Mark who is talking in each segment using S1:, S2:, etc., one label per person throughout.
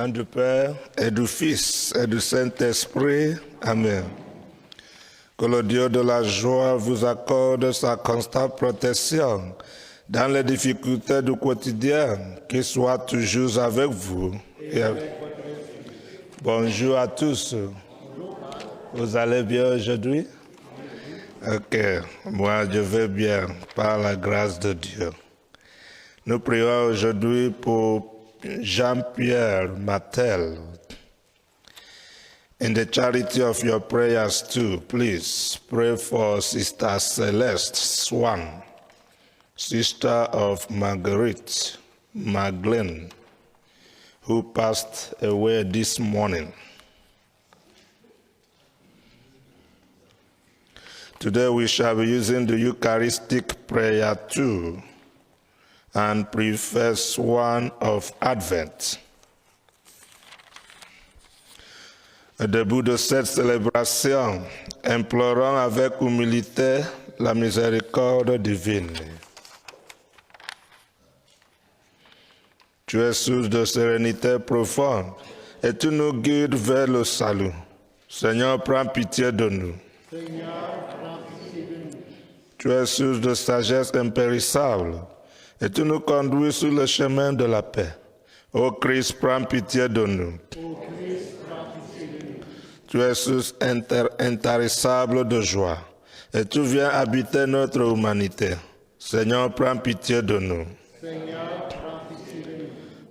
S1: nom du Père et du Fils et du Saint-Esprit. Amen. Que le Dieu de la joie vous accorde sa constante protection dans les difficultés du quotidien, qu'il soit toujours avec vous. Bonjour à tous. Vous allez bien aujourd'hui? Ok, moi je vais bien, par la grâce de Dieu. Nous prions aujourd'hui pour Jean-Pierre Mattel. In the charity of your prayers too, please pray for Sister Celeste Swan, sister of Marguerite Magdalene, who passed away this morning. Today we shall be using the Eucharistic prayer too, and preface one of Advent. Au début de cette célébration, implorons avec humilité la miséricorde divine. Tu es source de sérénité profonde et tu nous guides vers le salut. Seigneur, prends pitié de nous. Tu es source de sagesse impérissable et tu nous conduis sur le chemin de la paix. Ô Christ, prends pitié de nous. Tu es source intarissable de joie et tu viens habiter notre humanité. Seigneur, prends pitié de nous.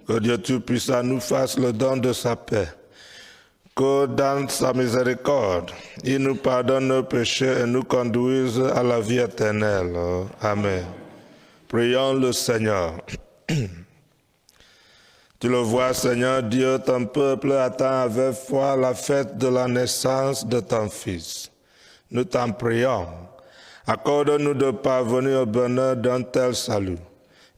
S1: Que Dieu Tout-Puissant nous fasse le don de sa paix. Que dans sa miséricorde, il nous pardonne nos péchés et nous conduise à la vie éternelle. Amen. Prions le Seigneur. Tu le vois, Seigneur Dieu, ton peuple attend avec foi la fête de la naissance de ton Fils. Nous t'en prions. Accorde-nous de parvenir au bonheur d'un tel salut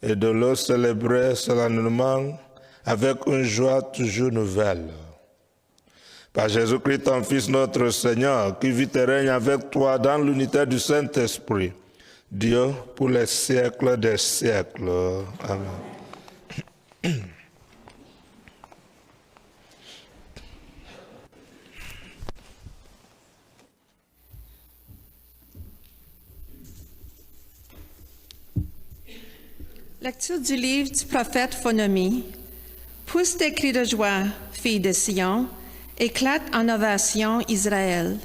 S1: et de le célébrer solennellement avec une joie toujours nouvelle. Par Jésus-Christ, ton Fils, notre Seigneur, qui vit et règne avec toi dans l'unité du Saint-Esprit, Dieu pour les siècles des siècles. Amen.
S2: Lecture du livre du prophète Phonomie. Pousse des cris de joie, fille de Sion, éclate en ovation Israël.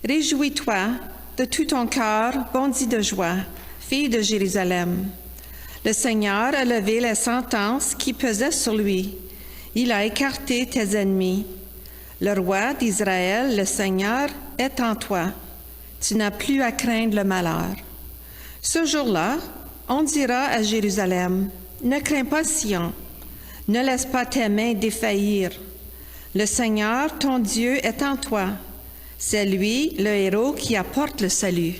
S2: Réjouis-toi de tout ton cœur, bondis de joie, fille de Jérusalem. Le Seigneur a levé les sentences qui pesaient sur lui. Il a écarté tes ennemis. Le roi d'Israël, le Seigneur, est en toi. Tu n'as plus à craindre le malheur. Ce jour-là, on dira à Jérusalem, ne crains pas Sion, ne laisse pas tes mains défaillir. Le Seigneur, ton Dieu, est en toi. C'est lui, le héros, qui apporte le salut.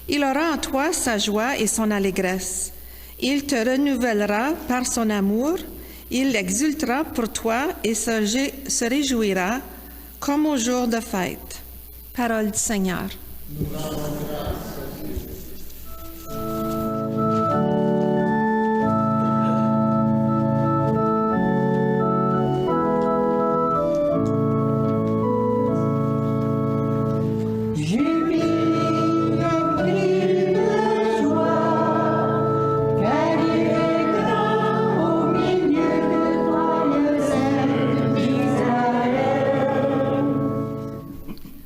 S2: Il aura en toi sa joie et son allégresse. Il te renouvellera par son amour, il exultera pour toi et se réjouira comme au jour de fête. Parole du Seigneur.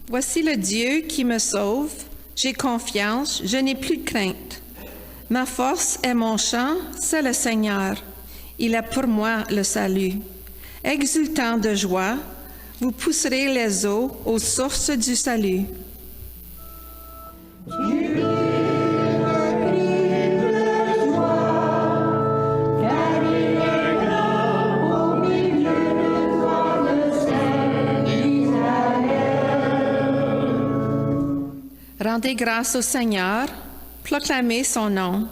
S2: Voici le Dieu qui me sauve, j'ai confiance, je n'ai plus de crainte. Ma force et mon chant, c'est le Seigneur. Il est pour moi le salut. Exultant de joie, vous pousserez les eaux aux sources du salut. Rendez grâce au Seigneur, proclamez son nom,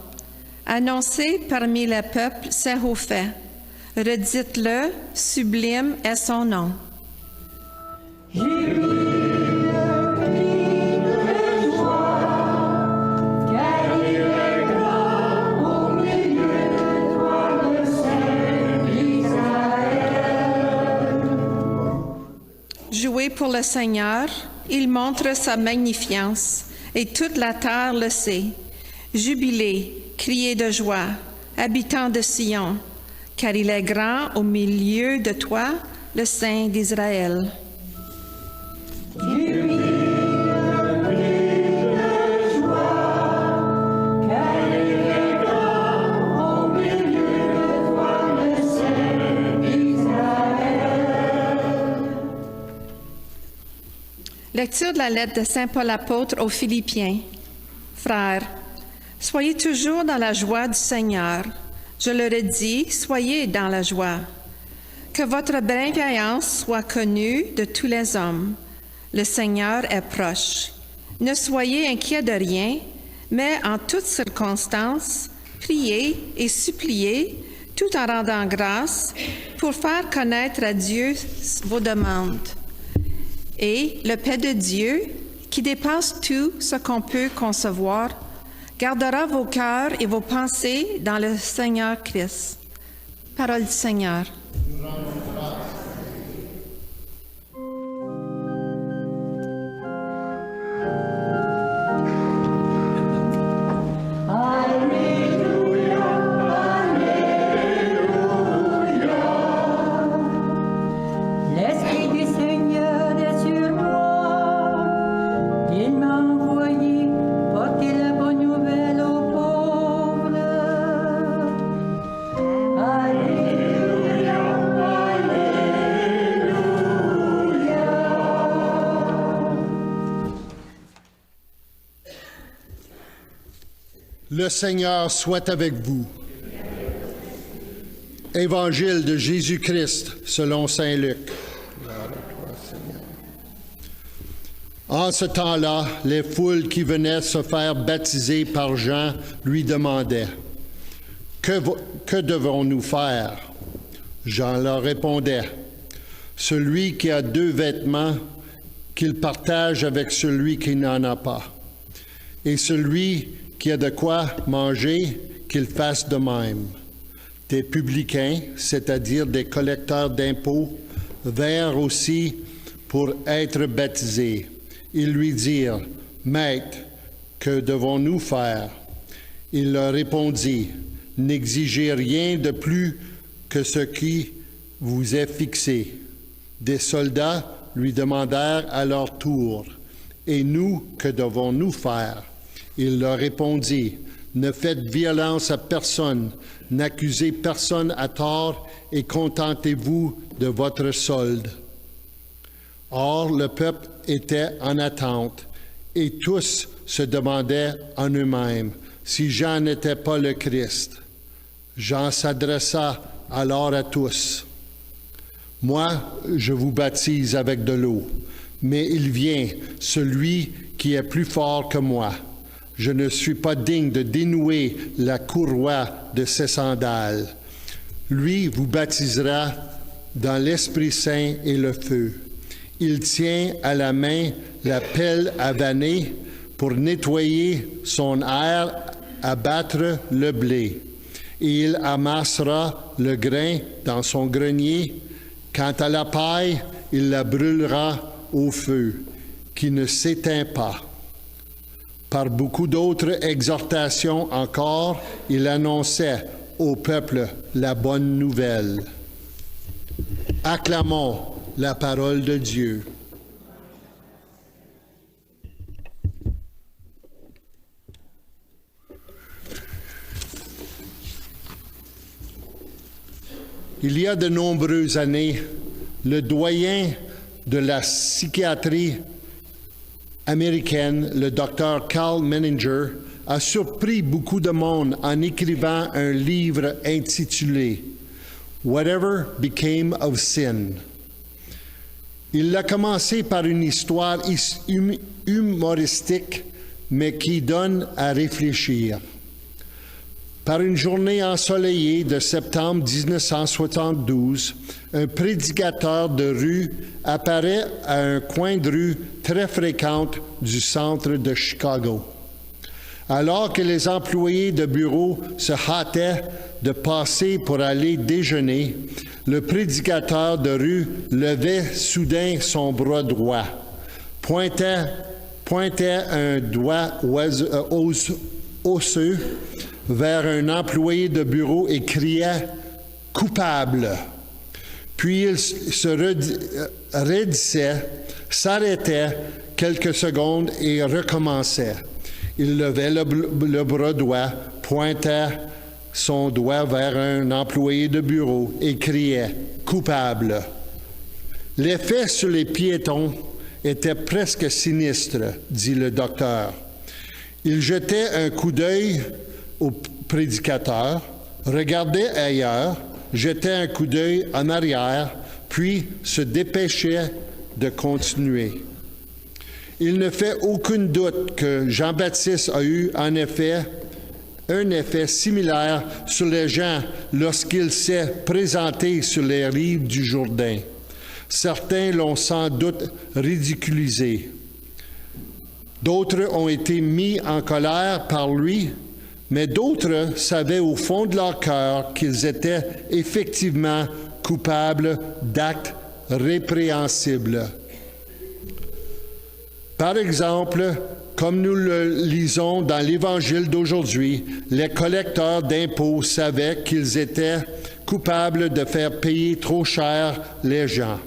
S2: annoncez parmi les peuples ses hauts faits, redites-le, sublime est son nom. pour le Seigneur, il montre sa magnificence, et toute la terre le sait. Jubilez, criez de joie, habitants de Sion, car il est grand au milieu de toi, le Saint d'Israël. Lecture de la lettre de Saint Paul apôtre aux Philippiens. Frères, soyez toujours dans la joie du Seigneur. Je le redis, soyez dans la joie. Que votre bienveillance soit connue de tous les hommes. Le Seigneur est proche. Ne soyez inquiets de rien, mais en toutes circonstances, priez et suppliez, tout en rendant grâce, pour faire connaître à Dieu vos demandes. Et le paix de Dieu, qui dépasse tout ce qu'on peut concevoir, gardera vos cœurs et vos pensées dans le Seigneur Christ. Parole du Seigneur.
S3: Le Seigneur soit avec vous. Évangile de Jésus-Christ selon saint Luc. En ce temps-là, les foules qui venaient se faire baptiser par Jean lui demandaient « Que devons-nous faire ?» Jean leur répondait « Celui qui a 2 vêtements, qu'il partage avec celui qui n'en a pas. Et celui qui a de quoi manger, qu'il fasse de même. » Des publicains, c'est-à-dire des collecteurs d'impôts, vinrent aussi pour être baptisés. Ils lui dirent, « Maître, que devons-nous faire? » Il leur répondit, « N'exigez rien de plus que ce qui vous est fixé. » Des soldats lui demandèrent à leur tour, « Et nous, que devons-nous faire? » Il leur répondit, « Ne faites violence à personne, n'accusez personne à tort et contentez-vous de votre solde. » Or, le peuple était en attente, et tous se demandaient en eux-mêmes si Jean n'était pas le Christ. Jean s'adressa alors à tous. « Moi, je vous baptise avec de l'eau, mais il vient, celui qui est plus fort que moi. Je ne suis pas digne de dénouer la courroie de ses sandales. Lui vous baptisera dans l'Esprit Saint et le feu. Il tient à la main la pelle à vanner pour nettoyer son aire à battre le blé. Et il amassera le grain dans son grenier. Quant à la paille, il la brûlera au feu, qui ne s'éteint pas. » Par beaucoup d'autres exhortations encore, il annonçait au peuple la bonne nouvelle. Acclamons la parole de Dieu. Il y a de nombreuses années, le doyen de la psychiatrie américaine, le docteur Carl Menninger, a surpris beaucoup de monde en écrivant un livre intitulé « Whatever Became of Sin ». Il a commencé par une histoire humoristique, mais qui donne à réfléchir. Par une journée ensoleillée de septembre 1972, un prédicateur de rue apparaît à un coin de rue très fréquent du centre de Chicago. Alors que les employés de bureau se hâtaient de passer pour aller déjeuner, Le prédicateur de rue levait soudain son bras droit, pointait un doigt osseux vers un employé de bureau et criait « Coupable ». Puis il se raidissait, s'arrêtait quelques secondes et recommençait. Il levait le bras droit, pointait son doigt vers un employé de bureau et criait « Coupable ». L'effet sur les piétons était presque sinistre, dit le docteur. Il jetait un coup d'œil au prédicateur, regardait ailleurs, jetait un coup d'œil en arrière, puis se dépêchait de continuer. Il ne fait aucun doute que Jean-Baptiste a eu en effet un effet similaire sur les gens lorsqu'il s'est présenté sur les rives du Jourdain. Certains l'ont sans doute ridiculisé. D'autres ont été mis en colère par lui, mais d'autres savaient au fond de leur cœur qu'ils étaient effectivement coupables d'actes répréhensibles. Par exemple, comme nous le lisons dans l'Évangile d'aujourd'hui, les collecteurs d'impôts savaient qu'ils étaient coupables de faire payer trop cher les gens.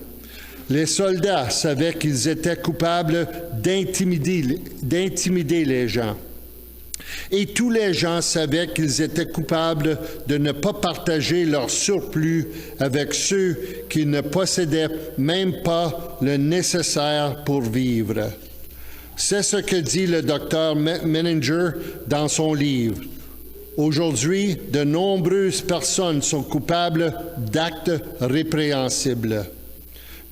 S3: Les soldats savaient qu'ils étaient coupables d'intimider les gens. Et tous les gens savaient qu'ils étaient coupables de ne pas partager leur surplus avec ceux qui ne possédaient même pas le nécessaire pour vivre. C'est ce que dit le docteur Menninger dans son livre. Aujourd'hui, de nombreuses personnes sont coupables d'actes répréhensibles.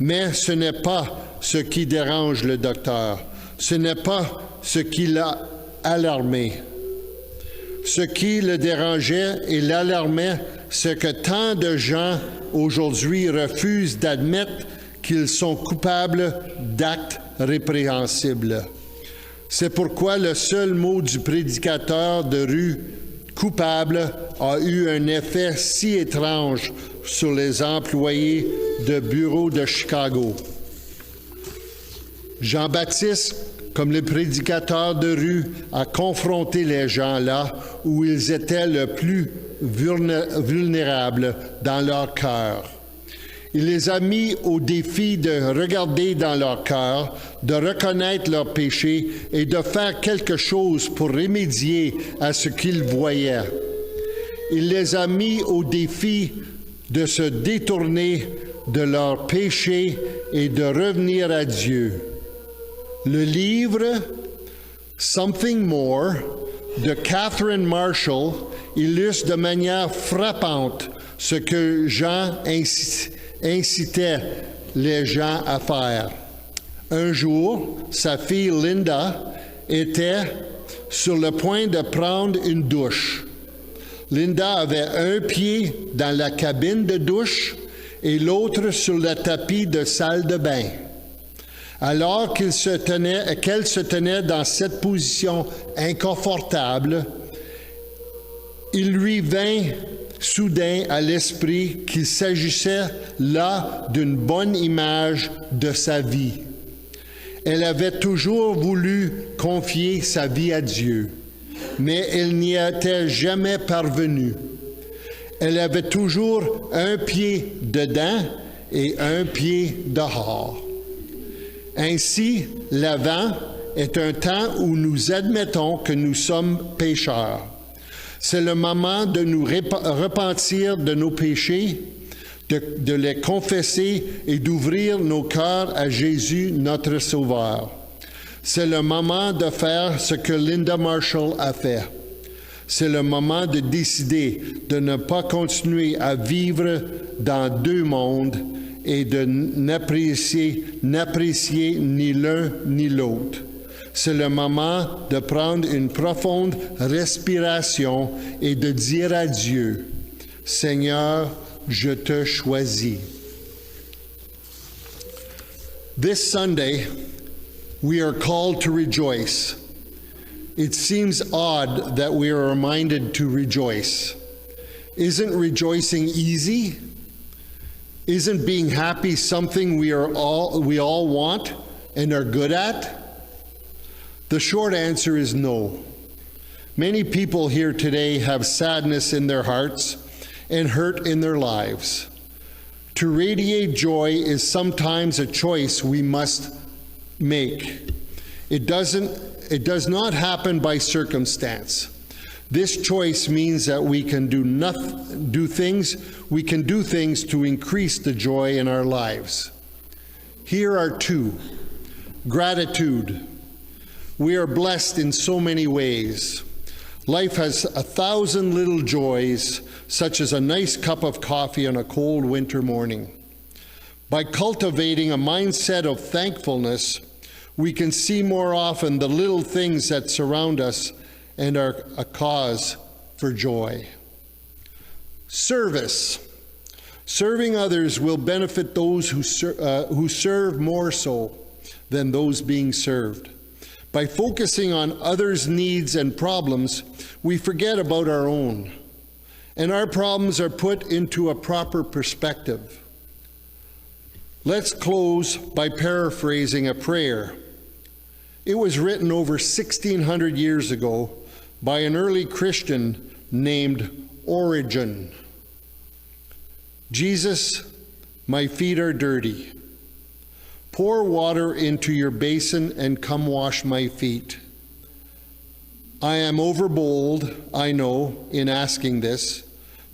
S3: Mais ce n'est pas ce qui dérange le docteur. Ce n'est pas ce qui l'a alarmé. Ce qui le dérangeait et l'alarmait, c'est que tant de gens aujourd'hui refusent d'admettre qu'ils sont coupables d'actes répréhensibles. C'est pourquoi le seul mot du prédicateur de rue, coupable, a eu un effet si étrange sur les employés de bureau de Chicago. Jean-Baptiste, comme le prédicateur de rue, a confronté les gens là où ils étaient le plus vulnérables dans leur cœur. Il les a mis au défi de regarder dans leur cœur, de reconnaître leurs péchés et de faire quelque chose pour remédier à ce qu'ils voyaient. Il les a mis au défi de se détourner de leurs péchés et de revenir à Dieu. Le livre Something More de Catherine Marshall illustre de manière frappante ce que Jean incitait les gens à faire. Un jour, sa fille Linda était sur le point de prendre une douche. Linda avait un pied dans la cabine de douche et l'autre sur le tapis de salle de bain. Alors qu'elle se tenait dans cette position inconfortable, il lui vint soudain à l'esprit qu'il s'agissait là d'une bonne image de sa vie. Elle avait toujours voulu confier sa vie à Dieu, mais elle n'y était jamais parvenue. Elle avait toujours un pied dedans et un pied dehors. Ainsi, l'Avent est un temps où nous admettons que nous sommes pécheurs. C'est le moment de nous repentir de nos péchés, de les confesser et d'ouvrir nos cœurs à Jésus, notre Sauveur. C'est le moment de faire ce que Linda Marshall a fait. C'est le moment de décider de ne pas continuer à vivre dans deux mondes et de n'apprécier ni l'un ni l'autre. C'est le moment de prendre une profonde respiration et de dire à Dieu, « Seigneur, je te choisis. » This Sunday, we are called to rejoice. It seems odd that we are reminded to rejoice. Isn't rejoicing easy? Isn't being happy something we all want and are good at? The short answer is no. Many people here today have sadness in their hearts and hurt in their lives. To radiate joy is sometimes a choice we must make. It does not happen by circumstance. This choice means that we can do things to increase the joy in our lives. Here are two. Gratitude. We are blessed in so many ways. Life has 1,000 little joys, such as a nice cup of coffee on a cold winter morning. By cultivating a mindset of thankfulness, we can see more often the little things that surround us and are a cause for joy. Service. Serving others will benefit those who serve more so than those being served. By focusing on others' needs and problems, we forget about our own, and our problems are put into a proper perspective. Let's close by paraphrasing a prayer. It was written over 1,600 years ago by an early Christian named Origen. Jesus, my feet are dirty. Pour water into your basin and come wash my feet. I am overbold, I know, in asking this,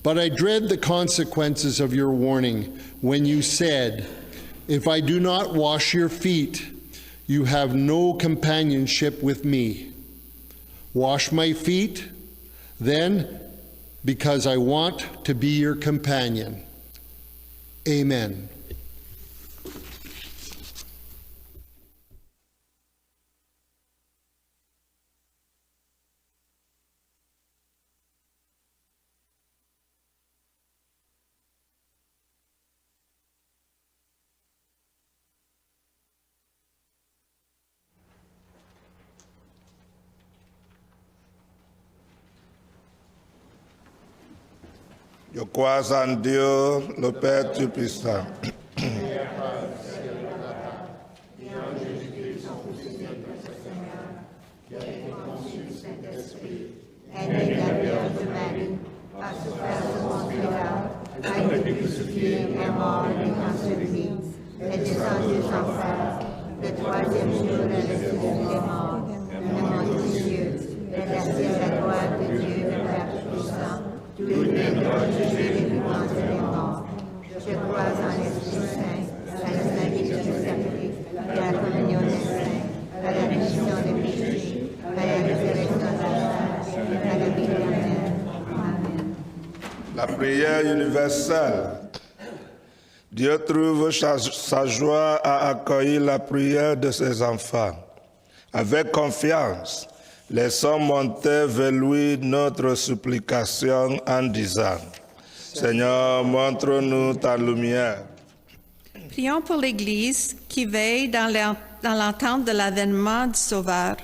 S3: but I dread the consequences of your warning when you said, if I do not wash your feet, you have no companionship with me. Wash my feet, then, because I want to be your companion. Amen.
S1: Je crois en Dieu, le Père Tout-Puissant.
S4: Le troisième jour de l'esprit des morts, le nom de Dieu, rétablir la gloire de Dieu, le Père Tout-Puissant, tous les mémoires jugés les vivants et les morts. Je crois en l'Esprit Saint, à la sainteté du sacrifice, à la communion des saints, à la rémission des péchés, à la résurrection de la chair, à la vie éternelle. Amen.
S1: La prière universelle. Dieu trouve sa joie à accueillir la prière de ses enfants. Avec confiance, laissons monter vers lui notre supplication en disant, Seigneur, montre-nous ta lumière.
S2: Prions pour l'Église qui veille dans l'attente de l'avènement du Sauveur,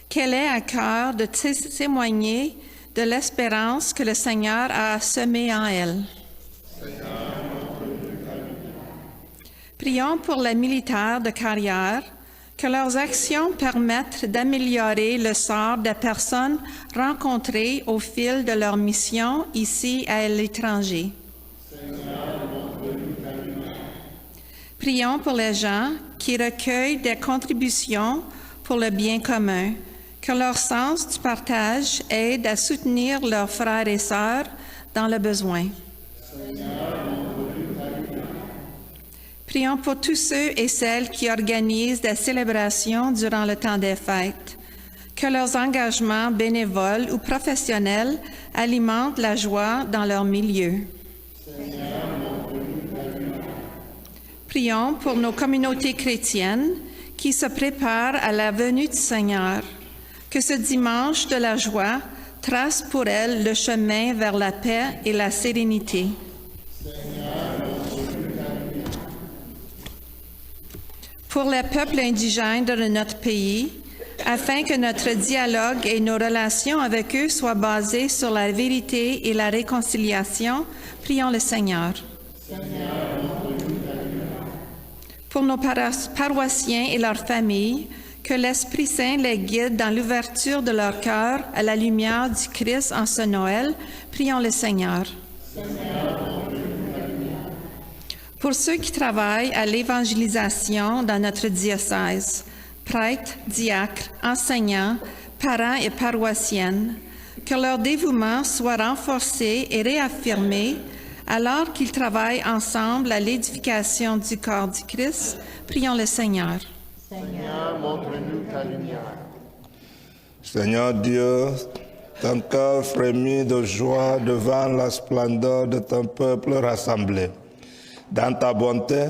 S2: qu'elle ait à cœur de témoigner de l'espérance que le Seigneur a semée en elle. Prions pour les militaires de carrière, que leurs actions permettent d'améliorer le sort des personnes rencontrées au fil de leur mission ici à l'étranger. Prions pour les gens qui recueillent des contributions pour le bien commun, que leur sens du partage aide à soutenir leurs frères et sœurs dans le besoin. Prions pour tous ceux et celles qui organisent des célébrations durant le temps des fêtes, que leurs engagements bénévoles ou professionnels alimentent la joie dans leur milieu. Prions pour nos communautés chrétiennes qui se préparent à la venue du Seigneur, que ce dimanche de la joie trace pour elles le chemin vers la paix et la sérénité. Pour les peuples indigènes de notre pays, afin que notre dialogue et nos relations avec eux soient basés sur la vérité et la réconciliation, prions le Seigneur. pour nos paroissiens et leurs familles, que l'Esprit Saint les guide dans l'ouverture de leur cœur à la lumière du Christ en ce Noël. Prions le Seigneur. Pour ceux qui travaillent à l'évangélisation dans notre diocèse, prêtres, diacres, enseignants, parents et paroissiennes, que leur dévouement soit renforcé et réaffirmé alors qu'ils travaillent ensemble à l'édification du corps du Christ. Prions le Seigneur.
S3: Seigneur, montre-nous ta lumière.
S1: Seigneur Dieu, ton cœur frémit de joie devant la splendeur de ton peuple rassemblé. Dans ta bonté,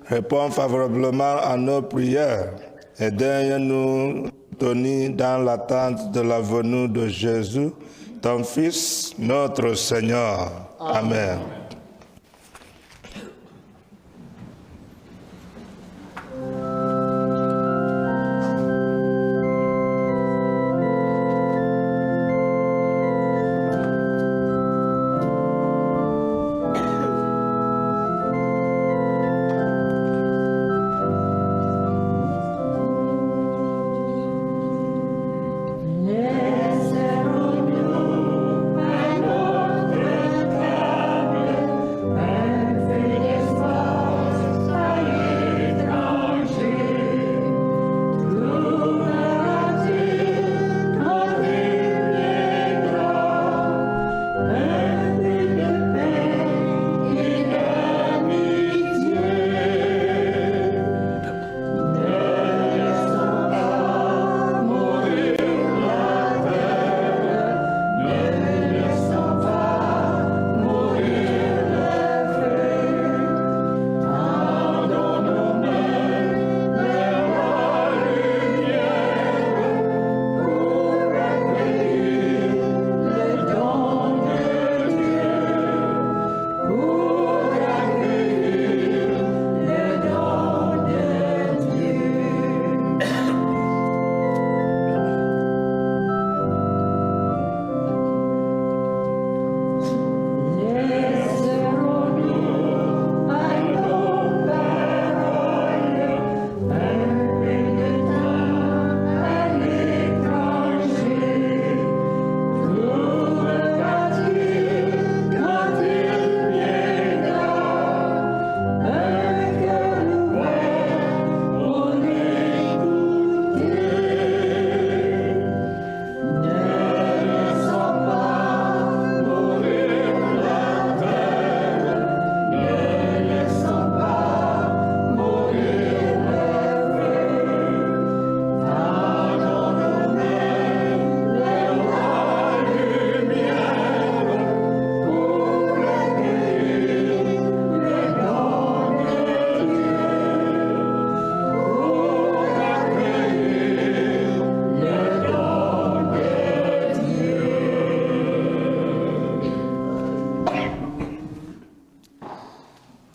S1: réponds favorablement à nos prières et daigne-nous tenir dans l'attente de la venue de Jésus, ton Fils, notre Seigneur. Amen.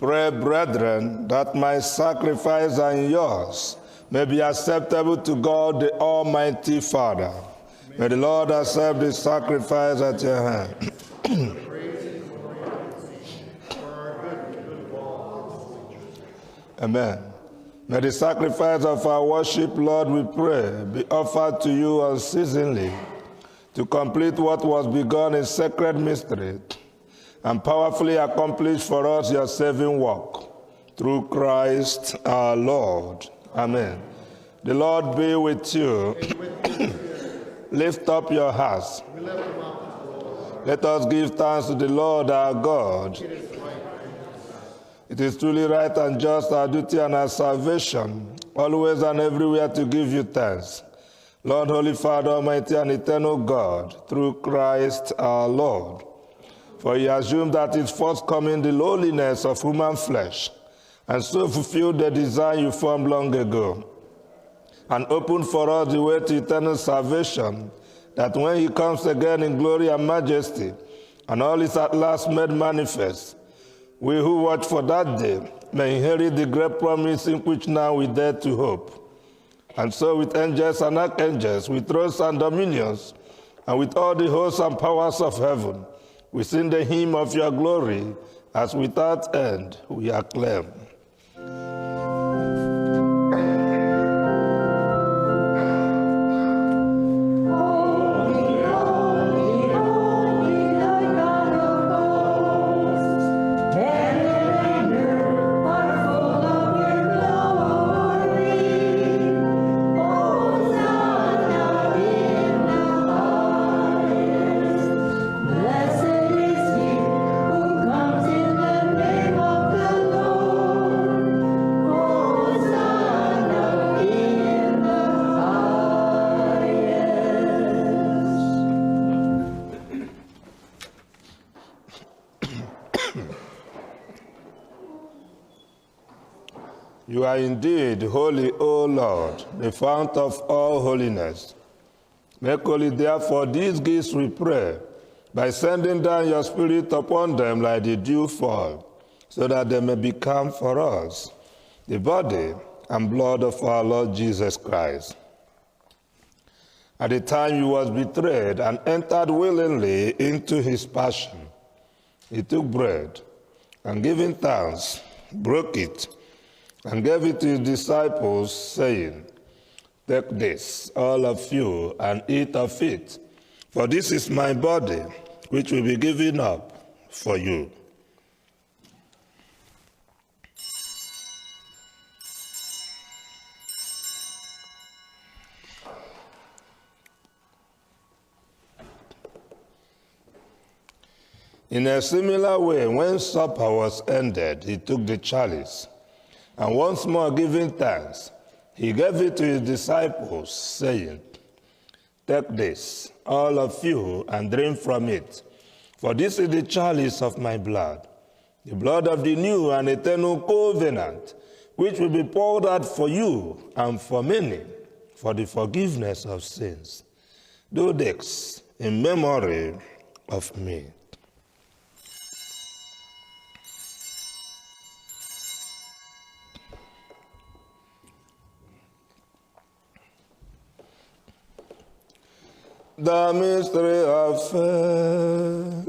S1: Pray, brethren, that my sacrifice and yours may be acceptable to God the Almighty Father. May the Lord accept the sacrifice at your hand. Amen. May the sacrifice of our worship, Lord, we pray, be offered to you unceasingly to complete what was begun in sacred mystery and powerfully accomplish for us your saving work. Through Christ our Lord. Amen. The Lord be with you. Lift up your hearts. Let us give thanks to the Lord our God. It is truly right and just, our duty and our salvation, always and everywhere to give you thanks. Lord, Holy Father, Almighty and eternal God, through Christ our Lord. For he assumed that his first coming the lowliness of human flesh, and so fulfilled the design you formed long ago, and opened for us the way to eternal salvation, that when he comes again in glory and majesty, and all is at last made manifest, we who watch for that day may inherit the great promise in which now we dare to hope. And so with angels and archangels, with thrones and dominions, and with all the hosts and powers of heaven, we sing the hymn of your glory, as without end we acclaim. You are indeed holy, O Lord, the fount of all holiness. Make holy therefore these gifts, we pray, by sending down your Spirit upon them like the dew fall, so that they may become for us the body and blood of our Lord Jesus Christ. At the time he was betrayed and entered willingly into his passion, he took bread and giving thanks, broke it, and gave it to his disciples, saying, "Take this, all of you, and eat of it, for this is my body, which will be given up for you." In a similar way, when supper was ended, he took the chalice, and once more giving thanks, he gave it to his disciples, saying, "Take this, all of you, and drink from it, for this is the chalice of my blood, the blood of the new and eternal covenant, which will be poured out for you and for many for the forgiveness of sins. Do this in memory of me." The mystery of faith.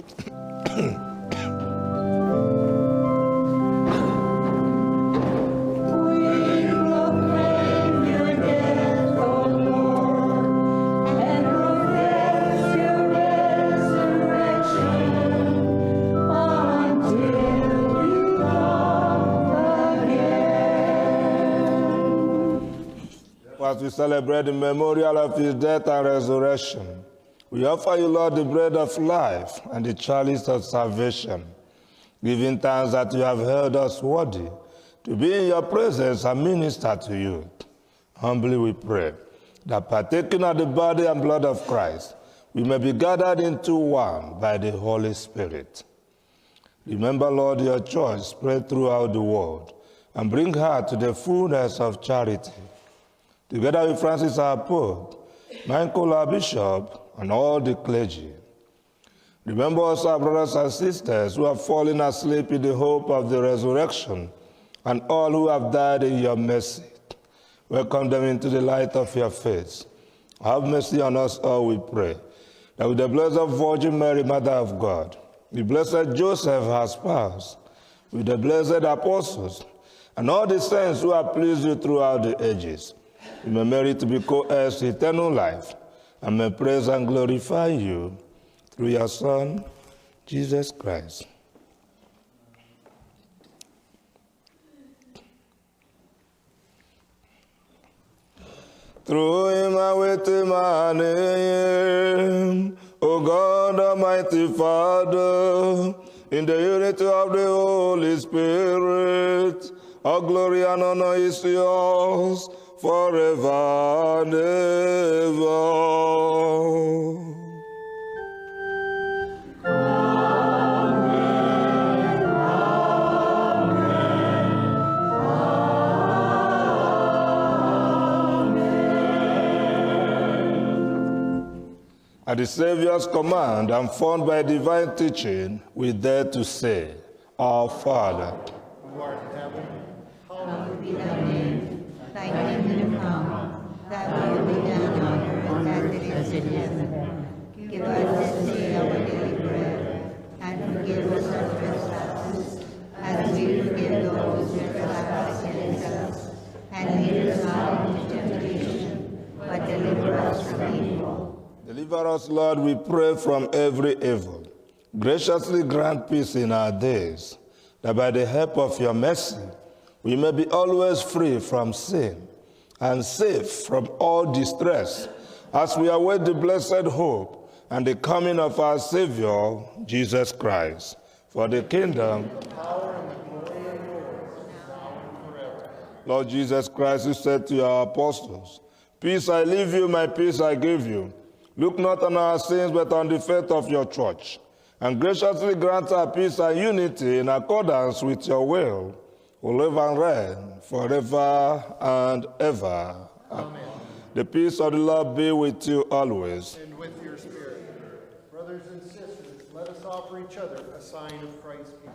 S1: As we celebrate the memorial of his death and resurrection, we offer you, Lord, the bread of life and the chalice of salvation, giving thanks that you have held us worthy to be in your presence and minister to you. Humbly we pray that partaking of the body and blood of Christ, we may be gathered into one by the Holy Spirit. Remember, Lord, your church spread throughout the world, and bring her to the fullness of charity. Together with Francis our Pope, Michael our Bishop, and all the clergy. Remember us, our brothers and sisters, who have fallen asleep in the hope of the resurrection, and all who have died in your mercy. Welcome them into the light of your face. Have mercy on us all, we pray, that with the blessed Virgin Mary, Mother of God, the blessed Joseph, her spouse, with the blessed apostles, and all the saints who have pleased you throughout the ages, we may merit to be co-heirs to eternal life, and may praise and glorify you through your Son, Jesus Christ. Through him and with him and in him, O God, Almighty Father, in the unity of the Holy Spirit, all glory and honor is yours, forever and ever. At the Savior's command and formed by divine teaching, we dare to say, Our Father,
S3: Who art in heaven,
S4: Hallowed be thy name. Thy kingdom come. Thy will be done on earth as it is in heaven. Give us this day our daily bread, and forgive us our trespasses, as we forgive those who trespass against us. And lead us not into temptation, but deliver us from evil.
S1: deliver us, Lord, we pray, from every evil. Graciously grant peace in our days, that by the help of your mercy, we may be always free from sin and safe from all distress, as we await the blessed hope and the coming of our Savior, Jesus Christ. For the kingdom, Lord Jesus Christ, who said to your apostles, Peace I leave you, my peace I give you. Look not on our sins, but on the faith of your church, and graciously grant our peace and unity in accordance with your will, who live and reign forever and ever.
S3: Amen.
S1: The peace of the Lord be with you always.
S3: And with your spirit. Brothers and sisters, let us offer each other a sign of Christ's peace.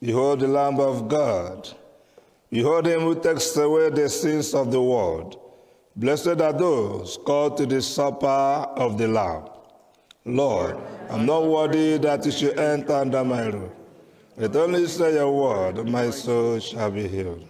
S1: Behold the Lamb of God. Behold him who takes away the sins of the world. Blessed are those called to the supper of the Lamb. Lord, I'm not worthy that you should enter under my roof. But only say your word, my soul shall be healed.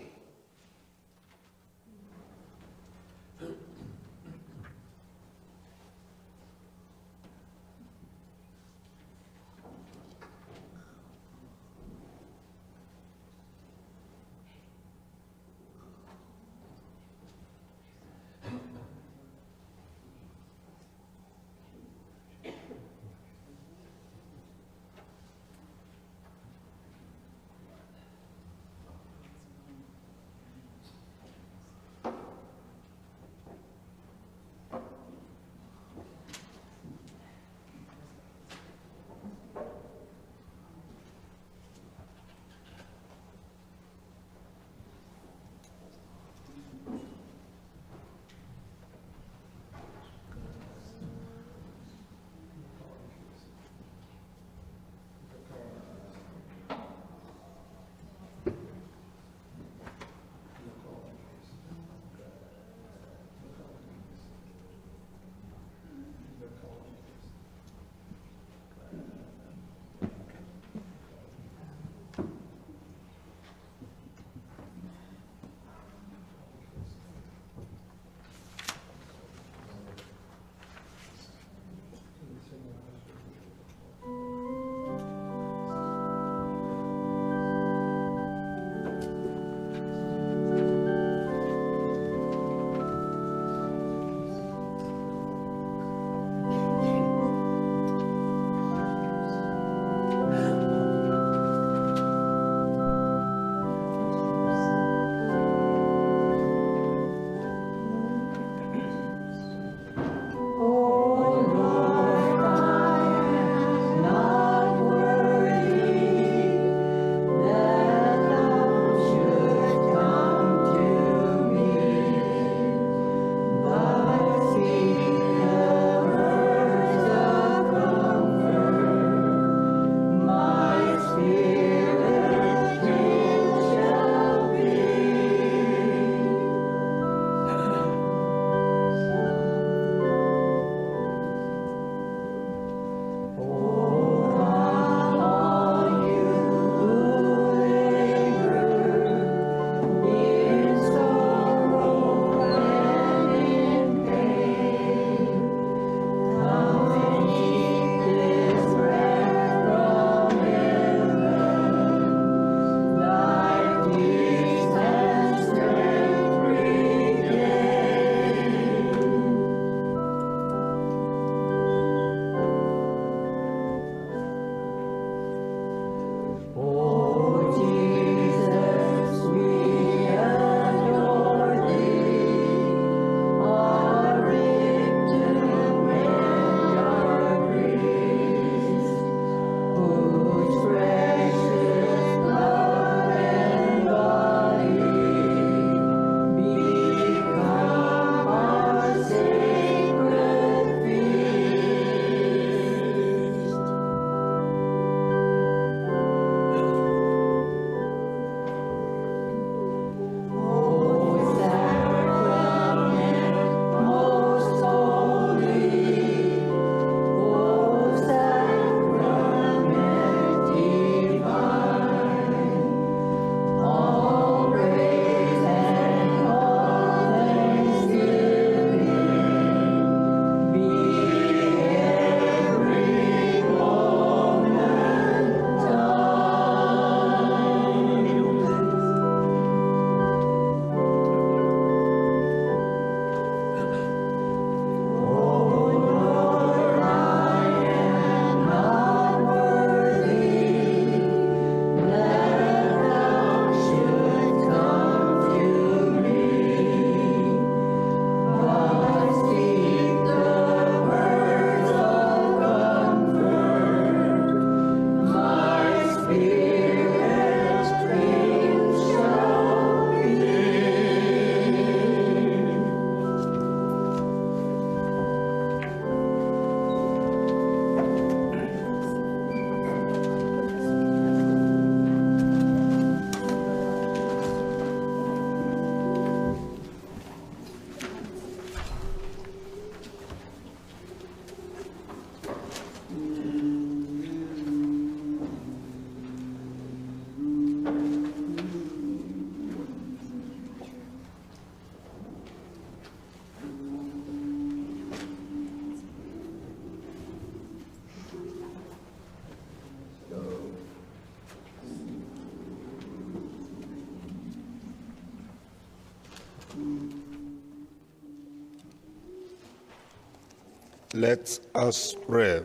S1: Let us pray.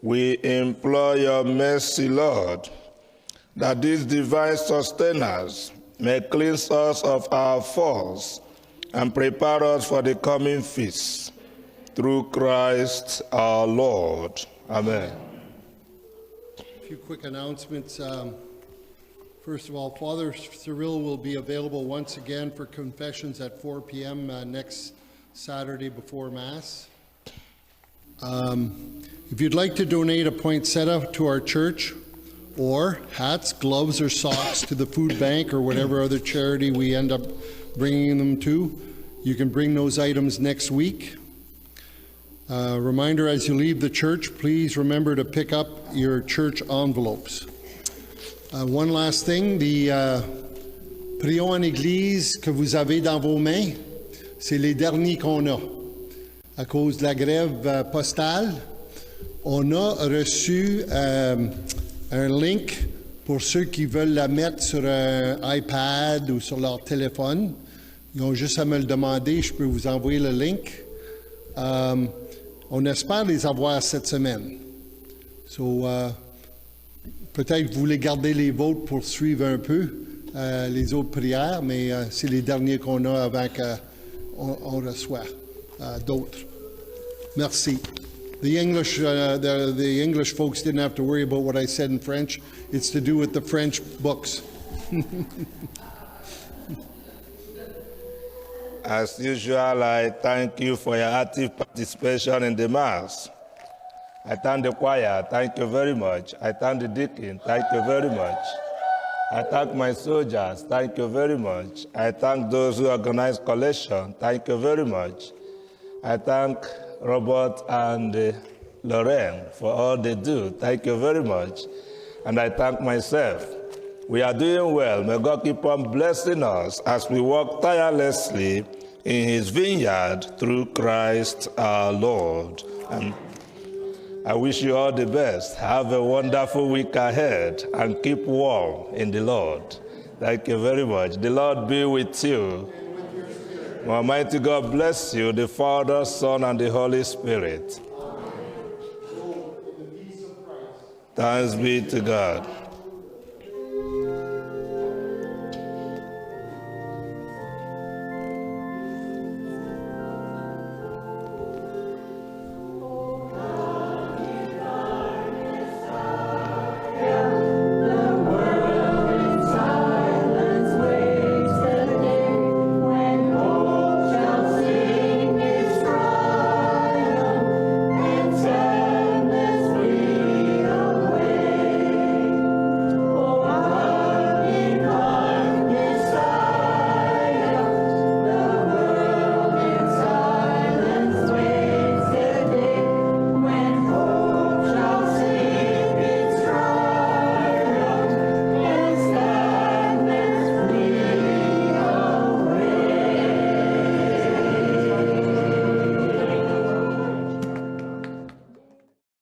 S1: We implore your mercy, Lord, that these divine sustainers may cleanse us of our faults and prepare us for the coming feast. Through Christ our Lord. Amen.
S3: A few quick announcements. First of all, Father Cyril will be available once again for confessions at 4 p.m. Next Saturday before Mass. If you'd like to donate a poinsettia to our church, or hats, gloves, or socks to the food bank or whatever other charity we end up bringing them to, you can bring those items next week. Reminder, as you leave the church, please remember to pick up your church envelopes. One last thing, the prions en église que vous avez dans vos mains, c'est les derniers qu'on a. À cause de la grève postale, on a reçu un link pour ceux qui veulent la mettre sur un iPad ou sur leur téléphone. Ils ont juste à me le demander, je peux vous envoyer le link. On espère les avoir cette semaine. So, peut-être vous voulez garder les vôtres pour suivre un peu les autres prières, mais c'est les derniers qu'on a avant qu'on reçoit d'autres. Merci. The English folks didn't have to worry about what I said in French. It's to do with the French books.
S1: As usual, I thank you for your active participation in the Mass. I thank the choir, thank you very much. I thank the deacon, thank you very much. I thank my soldiers, thank you very much. I thank those who organize collection, thank you very much. I thank Robert and Lorraine for all they do, thank you very much. And I thank myself. We are doing well. May God keep on blessing us as we work tirelessly in his vineyard through Christ our Lord. And I wish you all the best. Have a wonderful week ahead and keep warm in the Lord. Thank you very much. The Lord be with you. May Almighty God bless you, the Father, Son, and the Holy Spirit. Thanks be to God.